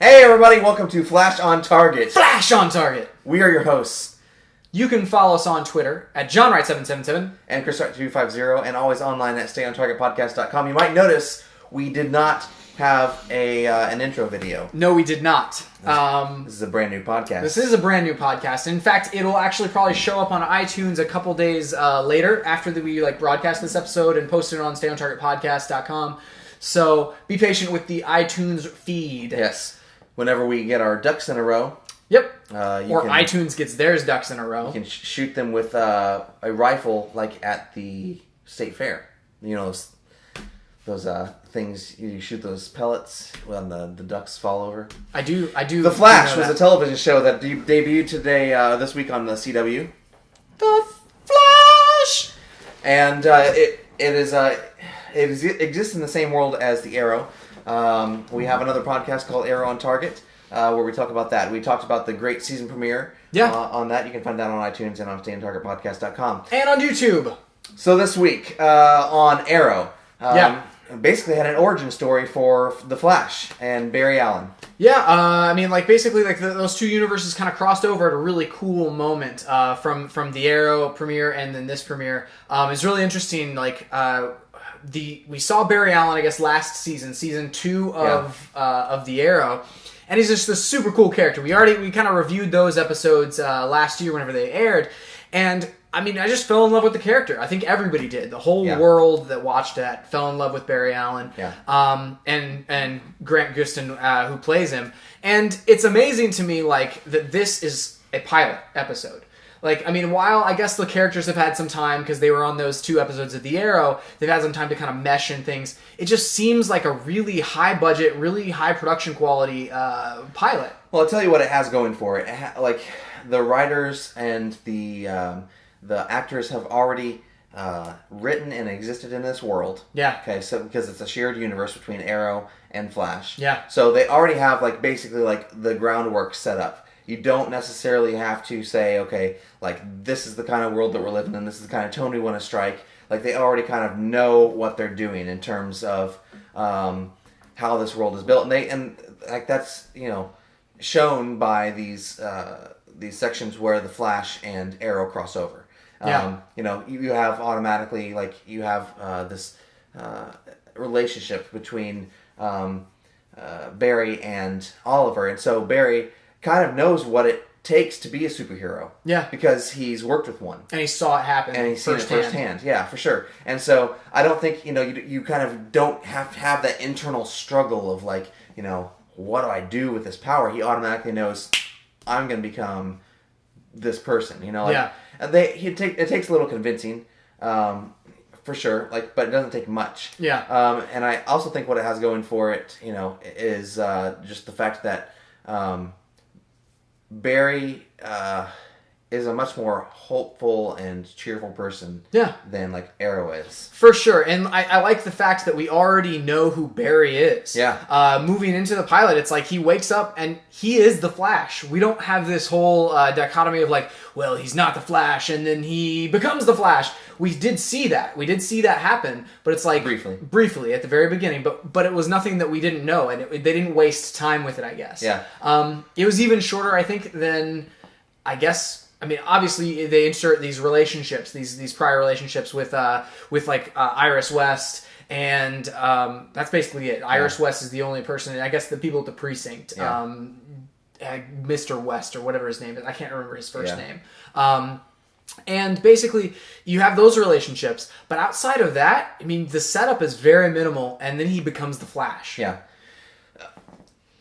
Hey everybody, welcome to Flash on Target. Flash on Target! We are your hosts. You can follow us on Twitter at JohnWright777. And ChrisWright250, and always online at StayOnTargetPodcast.com. You might notice we did not have an intro video. No, we did not. This is a brand new podcast. This is a brand new podcast. In fact, it'll actually probably show up on iTunes a couple days later after we broadcast this episode and post it on StayOnTargetPodcast.com. So be patient with the iTunes feed. Yes. Whenever we get our ducks in a row. Yep. iTunes gets theirs ducks in a row. You can shoot them with a rifle like at the state fair. You know, those things, you shoot those pellets when the ducks fall over. I do. The Flash was a television show that debuted today, this week on the CW. The Flash! And it exists in the same world as the Arrow. We have another podcast called Arrow on Target, where we talk about that. We talked about the great season premiere on that. You can find that on iTunes and on StayOnTargetPodcast.com. And on YouTube. So this week, on Arrow, basically had an origin story for The Flash and Barry Allen. Yeah, basically, those two universes kind of crossed over at a really cool moment from the Arrow premiere and then this premiere. It's really interesting, we saw Barry Allen, I guess, last season 2 of the Arrow, and he's just this super cool character. We kind of reviewed those episodes last year whenever they aired, and I just fell in love with the character. I think everybody did. The whole world that watched that fell in love with Barry Allen. Yeah. And Grant Gustin, who plays him. And it's amazing to me, that this is a pilot episode. While I guess the characters have had some time because they were on those 2 episodes of The Arrow, they've had some time to kind of mesh and things. It just seems like a really high budget, really high production quality pilot. Well, I'll tell you what it has going for it. The writers and the actors have already written and existed in this world. Yeah. Okay, so because it's a shared universe between Arrow and Flash. Yeah. So they already have basically the groundwork set up. You don't necessarily have to say, okay, this is the kind of world that we're living in, this is the kind of tone we want to strike. They already kind of know what they're doing in terms of how this world is built. And that's, shown by these sections where the Flash and Arrow cross over. You have automatically, you have this relationship between Barry and Oliver. And so Barry kind of knows what it takes to be a superhero. Yeah. Because he's worked with one. And he saw it happen. And he's seen it firsthand. Yeah, for sure. And so I don't think, you kind of don't have to have that internal struggle of what do I do with this power? He automatically knows I'm going to become this person, And it takes a little convincing, for sure, but it doesn't take much. Yeah. And I also think what it has going for it, is just the fact that Barry is a much more hopeful and cheerful person than Arrow is. For sure. And I like the fact that we already know who Barry is. Yeah. Moving into the pilot, it's he wakes up and he is the Flash. We don't have this whole dichotomy of he's not the Flash and then he becomes the Flash. We did see that. We did see that happen, but it's briefly at the very beginning, but it was nothing that we didn't know, and they didn't waste time with it, I guess. Yeah. It was even shorter, I think, than, I guess, obviously they insert these relationships, these prior relationships with Iris West, and that's basically it. Iris West is the only person, I guess the people at the precinct, Mr. West or whatever his name is. I can't remember his first name. And basically, you have those relationships, but outside of that, the setup is very minimal, and then he becomes the Flash. Yeah.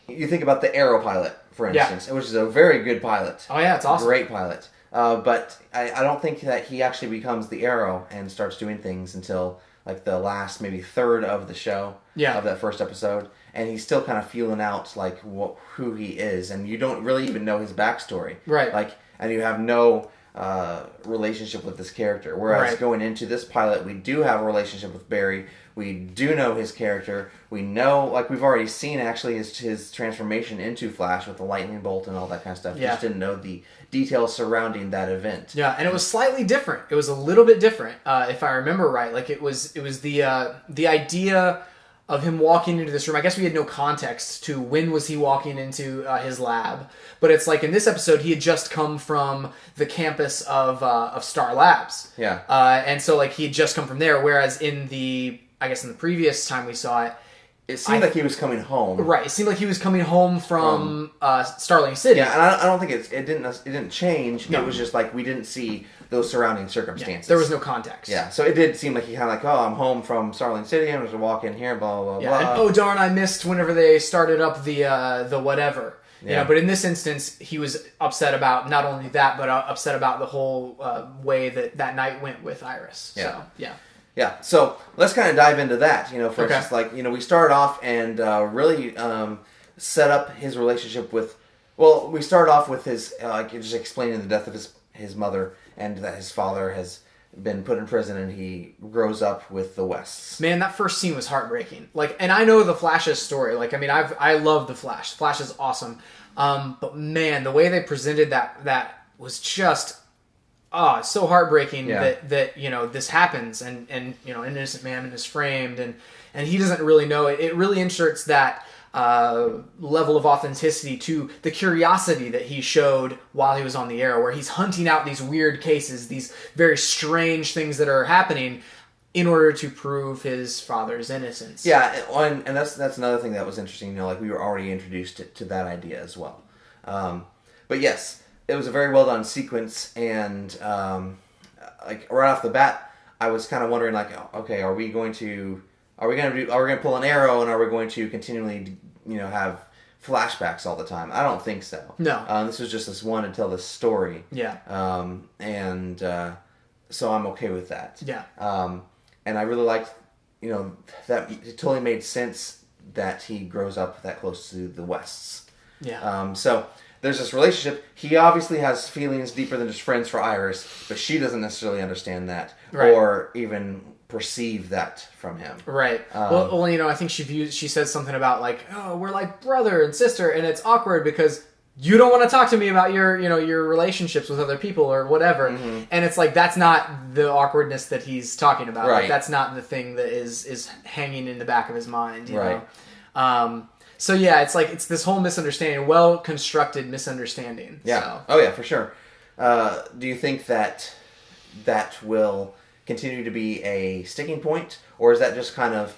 You think about the Arrow pilot, for instance, which is a very good pilot. Oh yeah, it's awesome. Great pilot. But I don't think that he actually becomes the Arrow and starts doing things until the last maybe third of the show, of that first episode, and he's still kind of feeling out who he is, and you don't really even know his backstory, right? And you have no relationship with this character. Whereas going into this pilot, we do have a relationship with Barry. We do know his character. We know, we've already seen actually his transformation into Flash with the lightning bolt and all that kind of stuff. You just didn't know the details surrounding that event. Yeah, and it was slightly different. It was a little bit different, if I remember right. It was the idea of him walking into this room. I guess we had no context to when was he walking into his lab, but it's like in this episode he had just come from the campus of Star Labs. Yeah. And so like he had just come from there, whereas in the previous time we saw it, it seemed like he was coming home. Right. It seemed like he was coming home from Starling City. Yeah, and I don't think it didn't change. No. It was just like we didn't see those surrounding circumstances. Yeah, there was no context. Yeah, so it did seem like he kind of like, oh, I'm home from Starling City. I'm just walking here, blah blah blah. And oh darn, I missed whenever they started up the whatever. Yeah. You know, but in this instance, he was upset about not only that, but upset about the whole way that night went with Iris. Yeah. So, yeah. Yeah, so let's kind of dive into that. You know, for instance, like, you know, we started off and really set up his relationship with. Well, we started off with his like just explaining the death of his mother and that his father has been put in prison and he grows up with the Wests. Man, that first scene was heartbreaking. Like, and I know the Flash's story. Like, I mean, I love the Flash. Flash is awesome. But man, the way they presented that was just. Oh, it's so heartbreaking that you know this happens and you know an innocent man is framed and he doesn't really know it. It really inserts that level of authenticity to the curiosity that he showed while he was on the Arrow, where he's hunting out these weird cases, these very strange things that are happening in order to prove his father's innocence. Yeah, and that's another thing that was interesting. You know, like we were already introduced to that idea as well. But yes. It was a very well done sequence, and like right off the bat, I was kind of wondering, like, okay, are we going to pull an Arrow, and are we going to continually, you know, have flashbacks all the time? I don't think so. No. This was just this one to tell this story. Yeah. So I'm okay with that. Yeah. And I really liked, you know, that it totally made sense that he grows up that close to the Wests. Yeah. So. There's this relationship. He obviously has feelings deeper than just friends for Iris, but she doesn't necessarily understand that or even perceive that from him. Right. Well, you know, I think she says something about like, oh, we're like brother and sister, and it's awkward because you don't want to talk to me about your relationships with other people or whatever. Mm-hmm. And it's like that's not the awkwardness that he's talking about. Right. Like, that's not the thing that is hanging in the back of his mind. You know? So yeah, it's like it's this whole misunderstanding, well constructed misunderstanding. Yeah. So. Oh yeah, for sure. Do you think that will continue to be a sticking point, or is that just kind of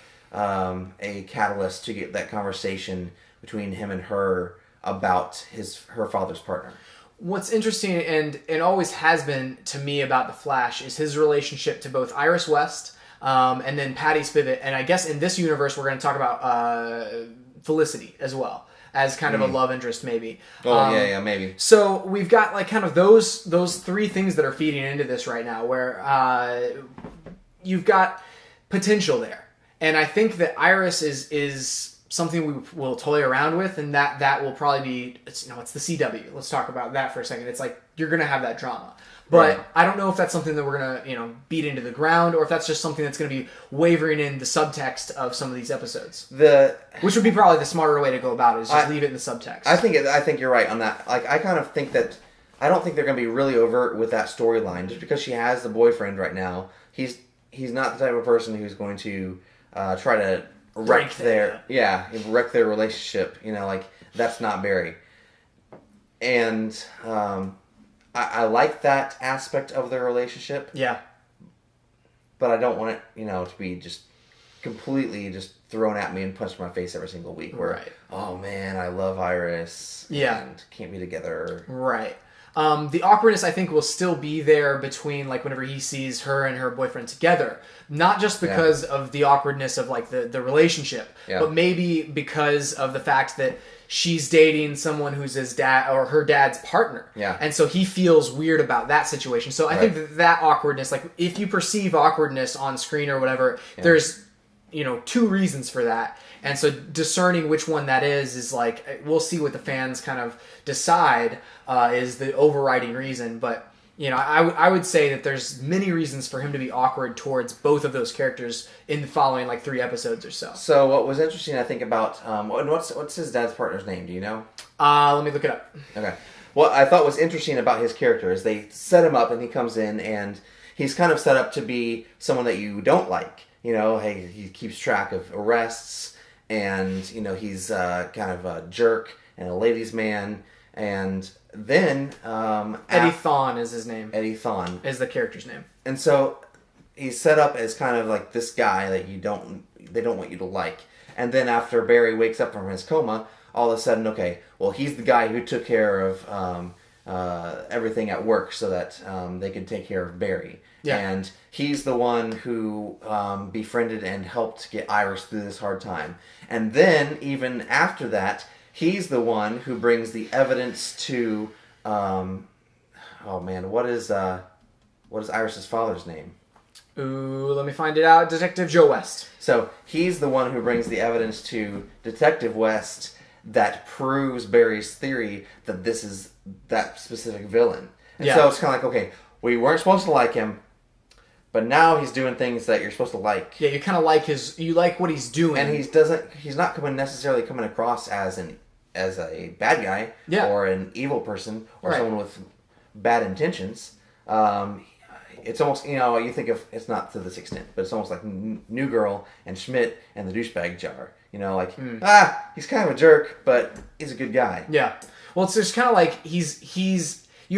a catalyst to get that conversation between him and her about her father's partner? What's interesting and always has been to me about the Flash is his relationship to both Iris West and then Patty Spivot, and I guess in this universe we're going to talk about. Felicity as well as kind of a love interest maybe. Yeah, maybe. So we've got like kind of those three things that are feeding into this right now, where you've got potential there, and I think that Iris is something we will toy around with, and that will probably be it's the CW. Let's talk about that for a second. It's like you're gonna have that drama. But I don't know if that's something that we're going to, beat into the ground, or if that's just something that's going to be wavering in the subtext of some of these episodes. Which would be probably the smarter way to go about it, is just leave it in the subtext. I think you're right on that. Like, I kind of think that I don't think they're going to be really overt with that storyline. Just because she has the boyfriend right now, he's not the type of person who's going to try to wreck their relationship. You know, like that's not Barry. And I like that aspect of their relationship. Yeah. But I don't want it, to be just completely just thrown at me and punched in my face every single week. Where, oh man, I love Iris. Yeah. And can't be together. Right. The awkwardness, I think, will still be there between, like, whenever he sees her and her boyfriend together. Not just because of the awkwardness of, like, the relationship, but maybe because of the fact that she's dating someone who's his dad or her dad's partner. Yeah. And so he feels weird about that situation. So I think that awkwardness, like, if you perceive awkwardness on screen or whatever, there's, two reasons for that. And so discerning which one that is like, we'll see what the fans kind of decide is the overriding reason. But, I would say that there's many reasons for him to be awkward towards both of those characters in the following, like, 3 episodes or so. So what was interesting, I think, about... what's his dad's partner's name? Do you know? Let me look it up. Okay. What I thought was interesting about his character is they set him up and he comes in and he's kind of set up to be someone that you don't like. Hey, he keeps track of arrests. and he's kind of a jerk and a ladies' man, and then Eddie Thawne is his name. Eddie Thawne is the character's name, and so he's set up as kind of like this guy that they don't want you to like, and then after Barry wakes up from his coma, all of a sudden, okay, well, he's the guy who took care of everything at work so that they could take care of Barry. Yeah. And he's the one who befriended and helped get Iris through this hard time. And then, even after that, he's the one who brings the evidence to... what is Iris's father's name? Ooh, let me find it out. Detective Joe West. So, he's the one who brings the evidence to Detective West that proves Barry's theory that this is that specific villain. And so it's kind of like, okay, we weren't supposed to like him, but now he's doing things that you're supposed to like. Yeah, you kind of like you like what he's doing. And he's not necessarily coming across as a bad guy or an evil person or someone with bad intentions. It's almost, you think of, it's not to this extent, but it's almost like New Girl and Schmidt and the douchebag jar. He's kind of a jerk, but he's a good guy. Yeah. Well, it's just kind of like you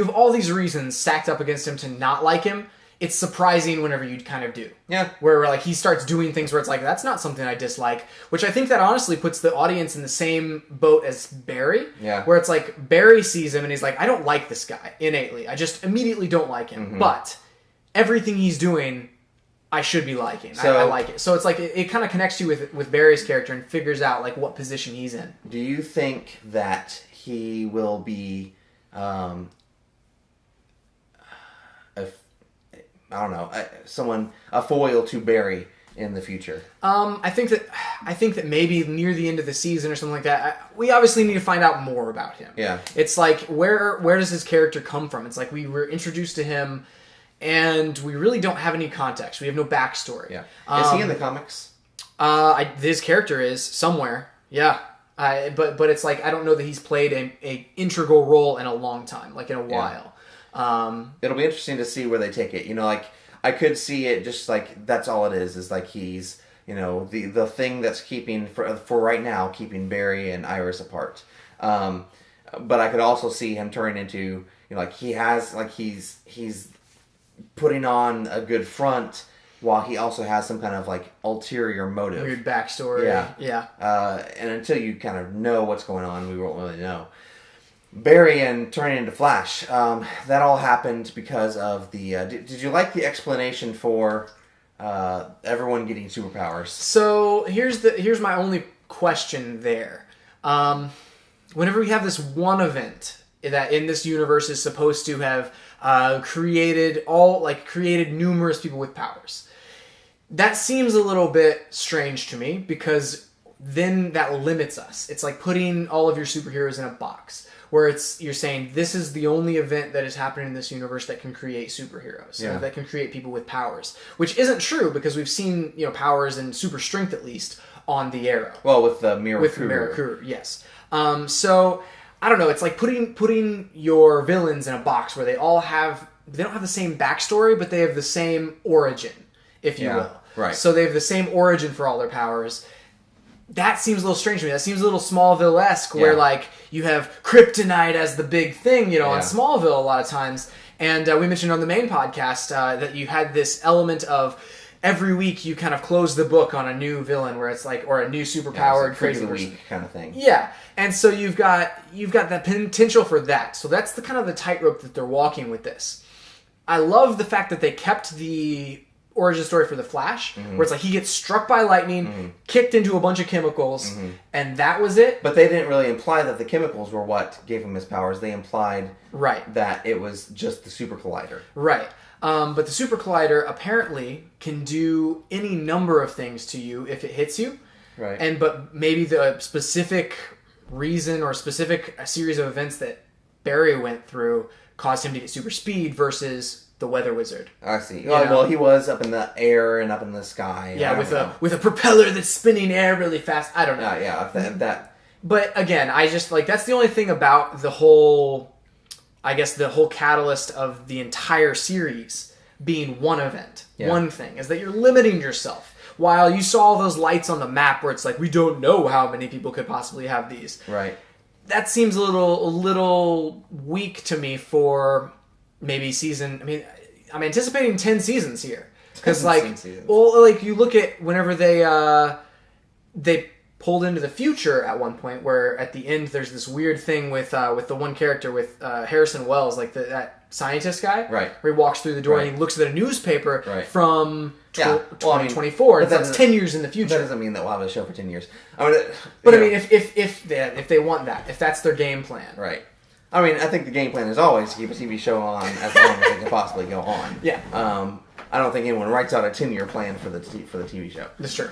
have all these reasons stacked up against him to not like him. It's surprising whenever you kind of do. Yeah. Where like he starts doing things where it's like, that's not something I dislike. Which I think that honestly puts the audience in the same boat as Barry. Yeah. Where it's like Barry sees him and he's like, I don't like this guy innately. I just immediately don't like him. Mm-hmm. But everything he's doing, I should be liking. I like it. So it's like it kind of connects you with Barry's character and figures out like what position he's in. Do you think that he will be a foil to Barry in the future? I think that maybe near the end of the season or something like that, we obviously need to find out more about him. Yeah. It's like, where does his character come from? It's like we were introduced to him and we really don't have any context. We have no backstory. Yeah. Is he in the comics? His character is somewhere. Yeah. But it's like, I don't know that he's played a integral role in a long time, like in a while. It'll be interesting to see where they take it. I could see it just like that's all it is like he's the thing that's keeping for right now keeping Barry and Iris apart. But I could also see him turning into he's putting on a good front while he also has some kind of like ulterior motive, weird backstory. Yeah. And until you kind of know what's going on, we won't really know. Barry and turning into Flash, that all happened because of the... Did you like the explanation for everyone getting superpowers? So here's my only question there. Whenever we have this one event that in this universe is supposed to have created numerous people with powers, that seems a little bit strange to me because then that limits us. It's like putting all of your superheroes in a box. Where you're saying this is the only event that is happening in this universe that can create superheroes, that can create people with powers, which isn't true because we've seen powers and super strength at least on the Arrow. Well, with the Mirakuru. With Mirakuru, yes. So I don't know. It's like putting your villains in a box where they don't have the same backstory, but they have the same origin, if you will. Right. So they have the same origin for all their powers. That seems a little strange to me. That seems a little Smallville-esque, where like you have kryptonite as the big thing, on Smallville a lot of times. And we mentioned on the main podcast that you had this element of every week you kind of close the book on a new villain, where it's like, or a new superpowered crazy person. Week kind of thing. Yeah, and so you've got that potential for that. So that's the kind of the tightrope that they're walking with this. I love the fact that they kept the origin story for the Flash, where it's like he gets struck by lightning, kicked into a bunch of chemicals, and that was it. But they didn't really imply that the chemicals were what gave him his powers. They implied that it was just the super collider. Right. But the super collider apparently can do any number of things to you if it hits you. Right. But maybe the specific reason or specific series of events that Barry went through caused him to get super speed versus the Weather Wizard. I see. Well, he was up in the air and up in the sky. Yeah, with a propeller that's spinning air really fast. I don't know. Yeah, that. But again, I just that's the only thing about the whole catalyst of the entire series being one event, one thing, is that you're limiting yourself. while you saw all those lights on the map where it's like, we don't know how many people could possibly have these. Right. That seems a little weak to me for maybe season. I mean, I'm anticipating 10 seasons here. Because, you look at whenever they pulled into the future at one point, where at the end there's this weird thing with the one character with Harrison Wells, like that scientist guy, right? Where he walks through the door right. and he looks at a newspaper right. from 2024, and that's 10 years in the future. That doesn't mean that we'll have a show for 10 years. I mean, if they want that, if that's their game plan, right? I mean, I think the game plan is always to keep a TV show on as long as it can possibly go on. Yeah. I don't think anyone writes out a 10-year plan for the TV show. That's true.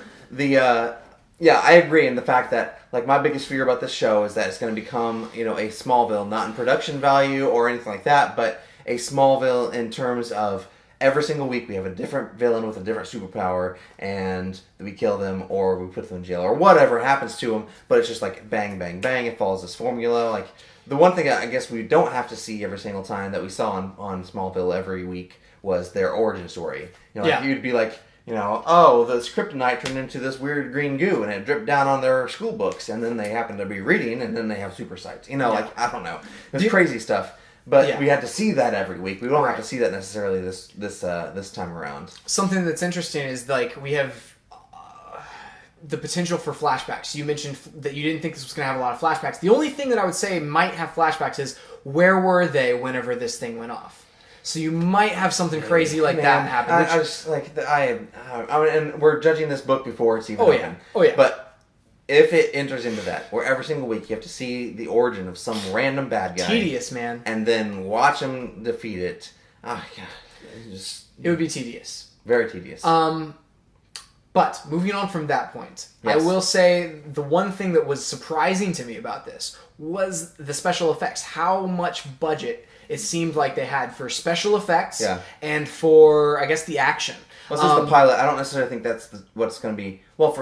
Yeah, I agree in the fact that, like, my biggest fear about this show is that it's going to become, a Smallville, not in production value or anything like that, but a Smallville in terms of every single week we have a different villain with a different superpower, and we kill them or we put them in jail or whatever happens to them, but it's just like bang, bang, bang, it follows this formula. Like, the one thing I guess we don't have to see every single time that we saw on Smallville every week was their origin story. You'd be like, oh, the kryptonite turned into this weird green goo and it dripped down on their school books, and then they happen to be reading, and then they have super sight. Like, I don't know. It's crazy stuff. But we had to see that every week. We don't have to see that necessarily this time around. Something that's interesting is, like, we have the potential for flashbacks. You mentioned that you didn't think this was going to have a lot of flashbacks. The only thing that I would say might have flashbacks is, where were they whenever this thing went off? So you might have something crazy like that happen. I just, like, and we're judging this book before it's even open. Oh, yeah. But if it enters into that, where every single week you have to see the origin of some random bad guy. Tedious, man. And then watch him defeat it. Oh, God. It would be tedious. Very tedious. But moving on from that point, yes. I will say the one thing that was surprising to me about this was the special effects. How much budget it seemed like they had for special effects and for, I guess, the action. Well, since the pilot, I don't necessarily think that's what's going to be... Well,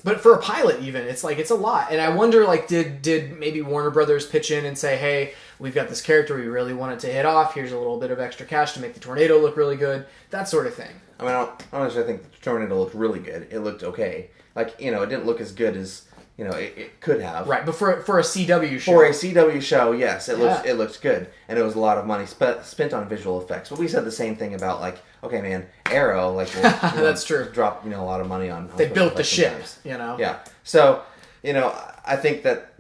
But for a pilot, even, it's a lot. And I wonder, like, did maybe Warner Brothers pitch in and say, hey, we've got this character we really wanted to hit off. Here's a little bit of extra cash to make the tornado look really good. That sort of thing. I mean, I honestly think the tornado looked really good. It looked okay. Like, it didn't look as good as... it could have. Right, but for a CW show. For a CW show, yes, it looks good. And it was a lot of money spent on visual effects. But we said the same thing about, like, okay, man, Arrow, like, that's true. Dropped, a lot of money on they built the ship, Yeah. So, I think that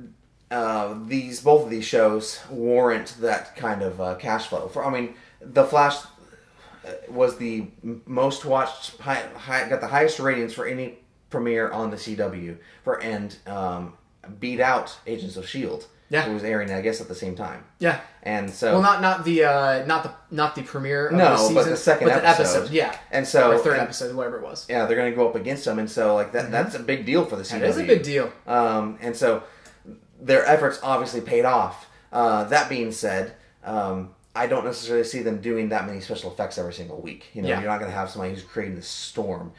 both of these shows warrant that kind of cash flow. The Flash was the most watched, got the highest ratings for any premiere on the CW and beat out Agents of S.H.I.E.L.D. Yeah, it was airing, I guess, at the same time. Yeah, and so not the premiere. Of no, the season, but the second episode. Yeah, and so or third episode, whatever it was. Yeah, they're going to go up against them, and so like that. Mm-hmm. That's a big deal for the CW. That is a big deal. And so their efforts obviously paid off. That being said, I don't necessarily see them doing that many special effects every single week. You're not going to have somebody who's creating this storm.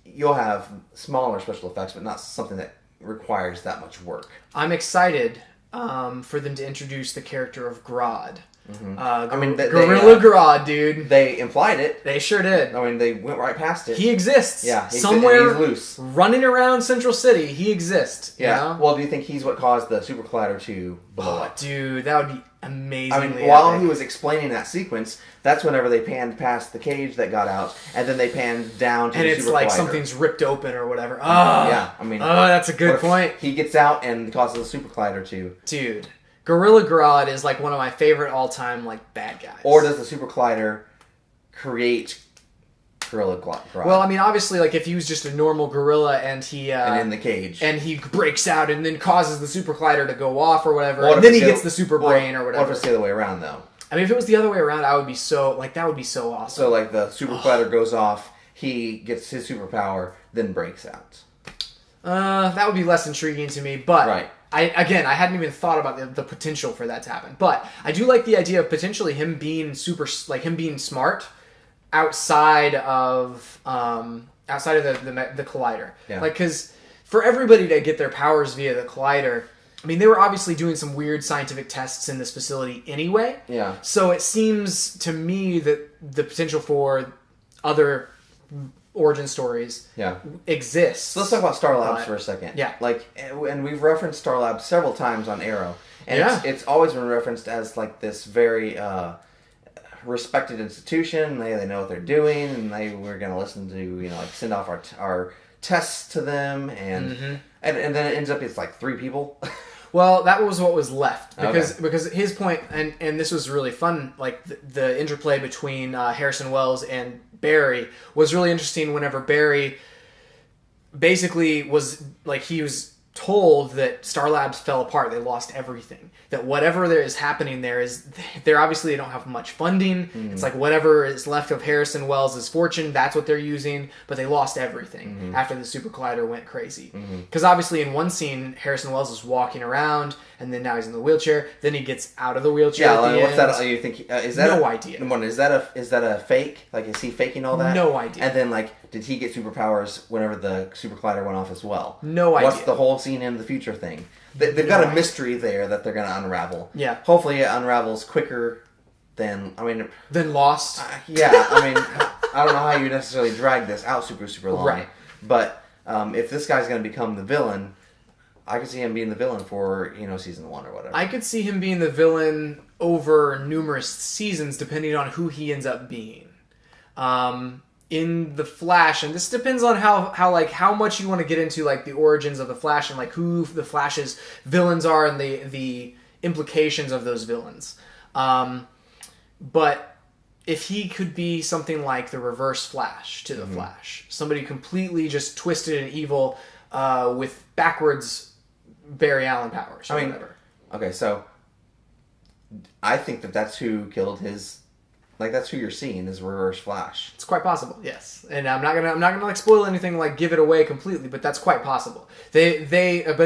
You'll have smaller special effects, but not something that requires that much work. I'm excited for them to introduce the character of Grodd. Mm-hmm. Gorilla Grodd, dude. They implied it. They sure did. They went right past it. He exists. Yeah, somewhere he's loose, running around Central City. He exists. Yeah. Well, do you think he's what caused the super collider to blow up? Dude, that would be amazing. While he was explaining that sequence, that's whenever they panned past the cage that got out, and then they panned down to the super collider. And it's like something's ripped open or whatever. Yeah. That's a good point. He gets out and causes the super collider to... Dude. Gorilla Grodd is like one of my favorite all-time like bad guys. Or does the super collider create Gorilla Grodd? Well, obviously, like if he was just a normal gorilla and he and in the cage and he breaks out and then causes the super collider to go off or whatever, and then he gets the super brain or whatever. What if it's the other way around though? If it was the other way around, that would be so awesome. So like the super collider goes off, he gets his superpower, then breaks out. That would be less intriguing to me, but right. I hadn't even thought about the potential for that to happen. But I do like the idea of potentially him being smart outside of the collider. Yeah. Because for everybody to get their powers via the collider, they were obviously doing some weird scientific tests in this facility anyway. Yeah. So it seems to me that the potential for other origin stories Yeah. exists. So let's talk about Star Labs But- for a second. yeah. Like, and we've referenced Star Labs several times on Arrow, and Yeah. it's always been referenced as like this very respected institution. They know what they're doing, and we're going to listen to like send off our tests to them, and and then it ends up it's like 3 people. Well, that was what was left because Okay. because his point, and this was really fun. Like the interplay between Harrison Wells and Barry was really interesting. Whenever Barry basically was like he was told that Star Labs fell apart, they lost everything. That whatever there is happening there is they're obviously they don't have much funding. It's like whatever is left of Harrison Wells' fortune, that's what they're using. But they lost everything after the Super Collider went crazy. Because obviously in one scene Harrison Wells is walking around, and then now he's in the wheelchair. Then he gets out of the wheelchair. Yeah, at the like, what's end. that? You think is that No a, idea. One, is that a fake? Like, is he faking all that? No idea. And then like, did he get superpowers whenever the Super Collider went off as well? No What's idea. the whole scene in the future thing? They've got a mystery there that they're going to unravel. Yeah. Hopefully, it unravels quicker than Then Lost. yeah. I don't know how you necessarily drag this out super long. Right. But if this guy's going to become the villain, I could see him being the villain for season 1 or whatever. I could see him being the villain over numerous seasons, depending on who he ends up being. In the Flash, and this depends on how much you want to get into like the origins of the Flash and like who the Flash's villains are and the implications of those villains. But if he could be something like the Reverse Flash to the Flash, somebody completely just twisted and evil with backwards Barry Allen powers or whatever. Okay, so I think that's who killed his. Like, that's who you're seeing is Reverse Flash. It's quite possible, yes. And I'm not gonna like spoil anything, like give it away completely, but that's quite possible. But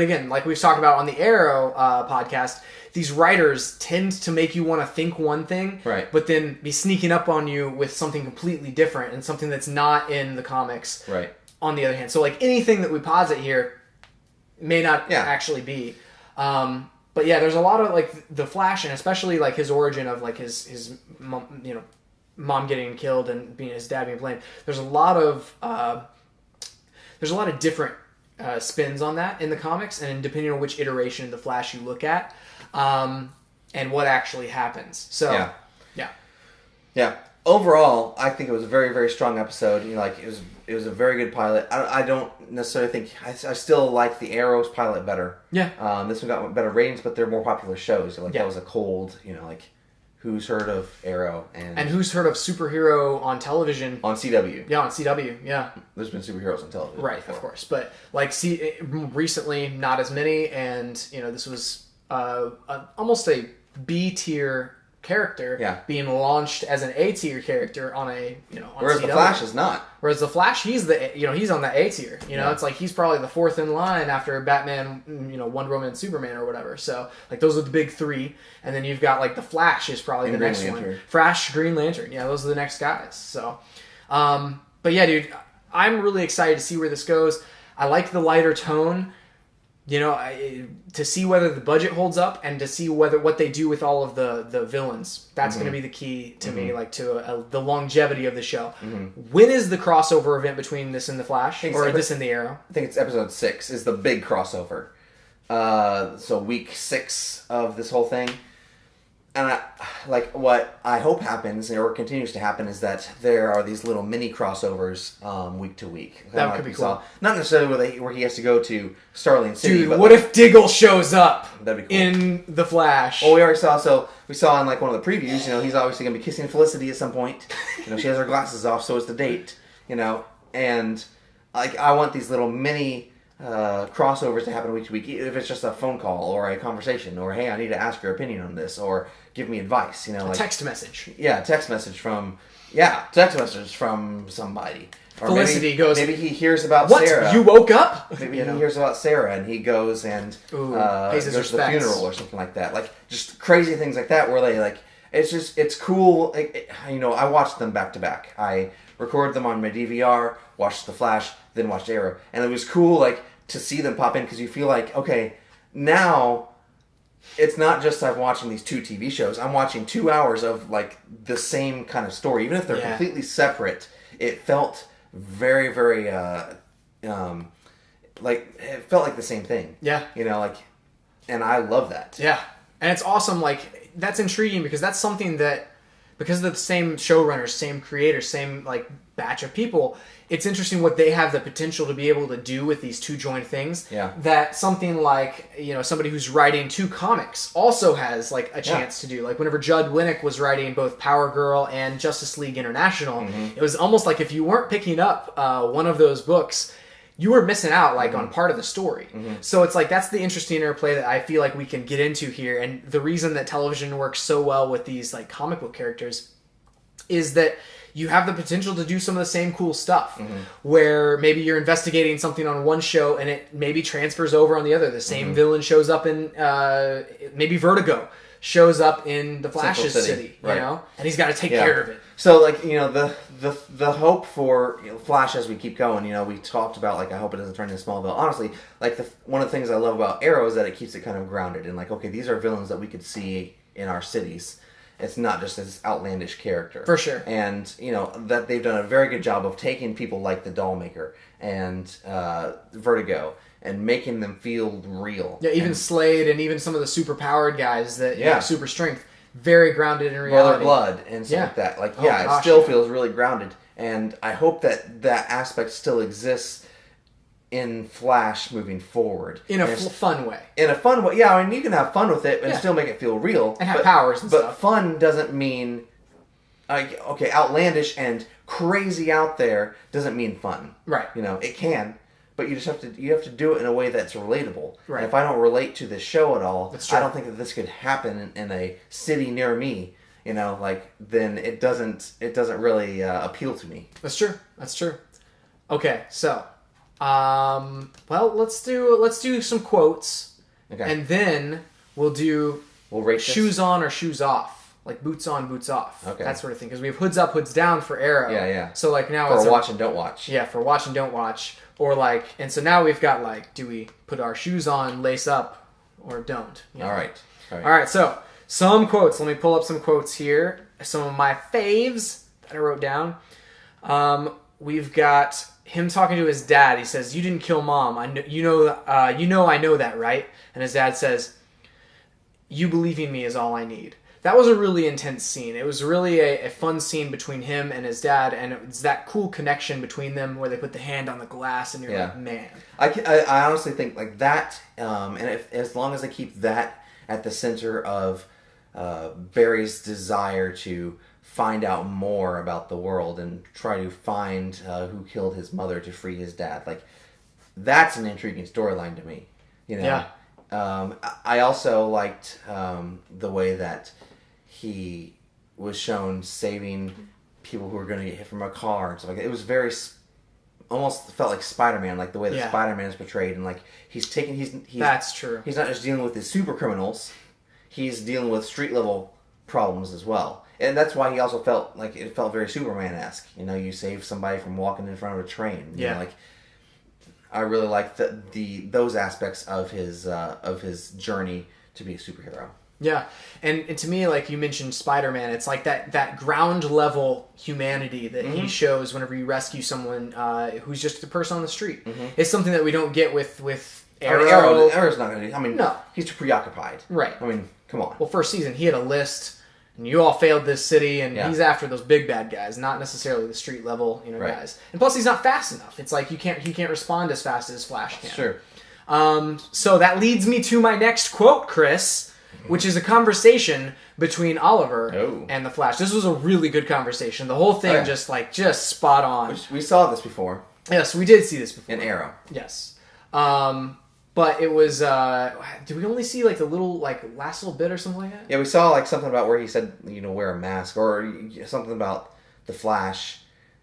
again, like we've talked about on the Arrow podcast, these writers tend to make you want to think one thing, Right. but then be sneaking up on you with something completely different and something that's not in the comics. Right. On the other hand, so like anything that we posit here may not Yeah. actually be. But yeah, there's a lot of like the Flash, and especially like his origin of like his mom getting killed and his dad being blamed. There's a lot of different spins on that in the comics, and depending on which iteration of the Flash you look at, and what actually happens. So Yeah. Yeah. Overall, I think it was a very, very strong episode. It was a very good pilot. I don't necessarily think I still like the Arrow's pilot better. Yeah. This one got better ratings, but they're more popular shows. So, Yeah. that was a cold. Who's heard of Arrow And who's heard of superhero on television? on CW? Yeah, on CW. Yeah. There's been superheroes on television, Right, before. of course, but like recently, not as many, and this was almost a B tier character, Yeah. being launched as an A tier character on a on Whereas the CW. Flash is not. Whereas the Flash, he's he's on the A tier. Yeah. It's like he's probably the 4th in line after Batman, Wonder Woman, and Superman or whatever. So like those are the big 3, and then you've got like the Flash is probably And the Green next Lantern. one. Flash, Green Lantern, yeah, those are the next guys. So, but yeah, dude, I'm really excited to see where this goes. I like the lighter tone. To see whether the budget holds up and to see what they do with all of the villains. That's going to be the key to me, like to the longevity of the show. When is the crossover event between this and the Flash, or this and the Arrow? I think it's episode 6 is the big crossover. So week 6 of this whole thing. And what I hope happens, or continues to happen, is that there are these little mini crossovers week to week. That could be we cool. saw. Not necessarily where he has to go to Starling City. Dude, but what if Diggle shows up That'd be cool. in the Flash? Well, we already saw. So we saw in one of the previews. He's obviously going to be kissing Felicity at some point. She has her glasses off, so is the date. And I want these little mini crossovers to happen week to week. If it's just a phone call or a conversation, or hey, I need to ask your opinion on this, or give me advice. Text message. Yeah, text message from somebody. Or Felicity goes, Maybe he hears about "What? Sarah. You woke up?" Maybe he hears about Sarah and he goes and pays his goes to the respects. funeral or something like that. Just crazy things like that where they it's cool. I watched them back to back. I recorded them on my DVR, watched The Flash, then watched Arrow, and it was cool to see them pop in because you feel okay, now it's not just I'm watching these 2 TV shows. I'm watching 2 hours of the same kind of story, even if they're completely separate. It felt very, very, like, it felt like the same thing. Yeah. You know, like, and I love that. Yeah. And it's awesome. Like, that's intriguing because that's something that, because of the same showrunners, same creators, same, like, batch of people, it's interesting what they have the potential to be able to do with these two joined things. Yeah. That something like, you know, somebody who's writing two comics also has, like, a chance to do. Like, whenever Judd Winnick was writing both Power Girl and Justice League International, it was almost like if you weren't picking up one of those books, you were missing out, like, on part of the story. So it's like, that's the interesting interplay that I feel like we can get into here. And the reason that television works so well with these, like, comic book characters is that you have the potential to do some of the same cool stuff, where maybe you're investigating something on one show and it maybe transfers over on the other. The same villain shows up in, maybe Vertigo shows up in the Flash's city, you know? And he's got to take care of it. So, like, you know, the hope for, you know, Flash as we keep going, you know, we talked about, like, I hope it doesn't turn into Smallville. Honestly, like, one of the things I love about Arrow is that it keeps it kind of grounded in, like, okay, these are villains that we could see in our cities. It's not just this outlandish character. For sure. And, you know, that they've done a very good job of taking people like the Dollmaker and Vertigo and making them feel real. Yeah, even and, Slade and even some of the super powered guys that have super strength, very grounded in reality. Brother Blood and stuff like that. Like, it still feels really grounded. And I hope that that aspect still exists in Flash moving forward. In a fun way. In a fun way. Yeah, I mean, you can have fun with it and still make it feel real. And have powers and stuff. But fun doesn't mean, like, okay, outlandish and crazy out there doesn't mean fun. Right. You know, it can, but you just have to do it in a way that's relatable. Right. And if I don't relate to this show at all, That's true. I don't think that this could happen in a city near me. You know, like, then it doesn't really appeal to me. That's true. That's true. Okay, so well, let's do some quotes, and then we'll rate shoes on or shoes off, like boots on, boots off, that sort of thing. Because we have hoods up, hoods down for Arrow. Yeah. So like now for it's watch and don't watch. Yeah, for watch and don't watch, or like, and so now we've got like, do we put our shoes on, lace up, or don't? You know? All right. All right. So some quotes. Let me pull up some quotes here. Some of my faves that I wrote down. We've got him talking to his dad. He says, "You didn't kill Mom. I know, I know that, right?" And his dad says, "You believing me is all I need." That was a really intense scene. It was really a fun scene between him and his dad, and it's that cool connection between them where they put the hand on the glass, and you're like, man. I honestly think like that, and as long as they keep that at the center of Barry's desire to find out more about the world and try to find who killed his mother to free his dad. Like, that's an intriguing storyline to me. You know? Yeah. I also liked the way that he was shown saving people who were going to get hit from a car and stuff like that. It was very, almost felt like Spider-Man, like the way that Spider-Man is portrayed, and like he's that's true. He's not just dealing with his super criminals; he's dealing with street level problems as well. And that's why he also felt like it felt very Superman-esque. You know, you save somebody from walking in front of a train. You know, like, I really like those aspects of his journey to be a superhero. Yeah, and to me, like you mentioned Spider-Man, it's like that ground level humanity that he shows whenever you rescue someone who's just a person on the street. It's something that we don't get with Arrow. Arrow's not going to do. I mean, no, he's too preoccupied. Right. I mean, come on. Well, first season he had a list, and you all failed this city, and he's after those big bad guys, not necessarily the street level, guys. And plus, he's not fast enough. It's like he can't respond as fast as Flash can. Sure. So that leads me to my next quote, Chris, which is a conversation between Oliver and the Flash. This was a really good conversation. The whole thing just spot on. We saw this before. Yes, we did see this before. In Arrow. Yes. But it was, did we only see like the little, like last little bit or something like that? Yeah, we saw like something about where he said, wear a mask, or something about the Flash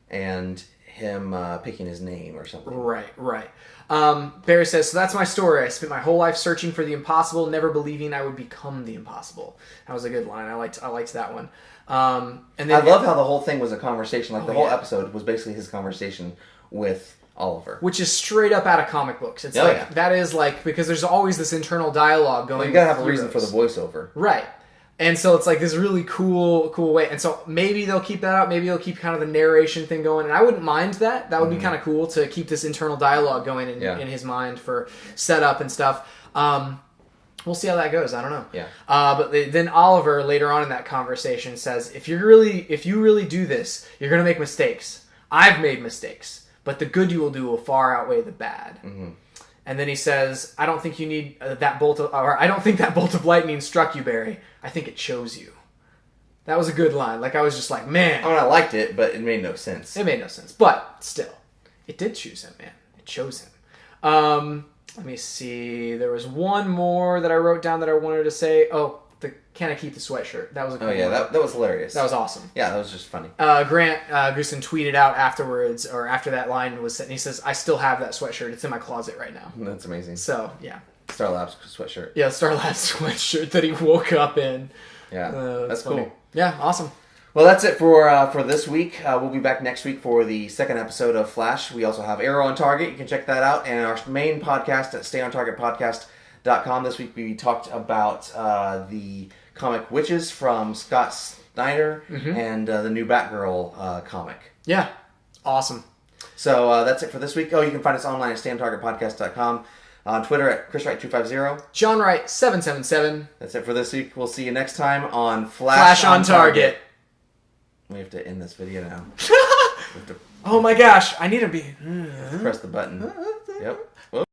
and him picking his name or something. Right. Barry says, "So that's my story. I spent my whole life searching for the impossible, never believing I would become the impossible." That was a good line. I liked that one. And then I love how the whole thing was a conversation. Like the whole episode was basically his conversation with Oliver, which is straight up out of comic books. It's that is like, because there's always this internal dialogue going. You gotta have a reason for the voiceover, right? And so it's like this really cool way. And so maybe they'll keep that out. Maybe they'll keep kind of the narration thing going. And I wouldn't mind that. That would be kind of cool to keep this internal dialogue going in his mind for setup and stuff. We'll see how that goes. I don't know. Yeah. But then Oliver later on in that conversation says, if you really do this, you're going to make mistakes. I've made mistakes, but the good you will do will far outweigh the bad. Mm-hmm. And then he says, I don't think you need I don't think that bolt of lightning struck you, Barry. I think it chose you. That was a good line. Like, I was just like, man. I mean, I liked it, but it made no sense. It made no sense. But still, it did choose him, man. It chose him. Let me see. There was one more that I wrote down that I wanted to say. Oh, can I keep the sweatshirt? That was a cool one. That was hilarious. That was awesome. Yeah, that was just funny. Grant Gustin tweeted out afterwards, or after that line was set, and he says, I still have that sweatshirt. It's in my closet right now. That's amazing. So, yeah. Star Labs sweatshirt. Yeah, Star Labs sweatshirt that he woke up in. Yeah, that's funny. Cool. Yeah, awesome. Well, that's it for this week. We'll be back next week for the second episode of Flash. We also have Arrow on Target. You can check that out. And our main podcast at stayontargetpodcast.com. This week we talked about the comic Witches from Scott Snyder and the new Batgirl comic. Yeah, awesome. So that's it for this week. Oh, you can find us online at stayontargetpodcast.com. On Twitter at ChrisWright250. John Wright777. That's it for this week. We'll see you next time on Flash on Target. We have to end this video now. Oh my gosh, I need to be... Press the button. Yep. Whoop.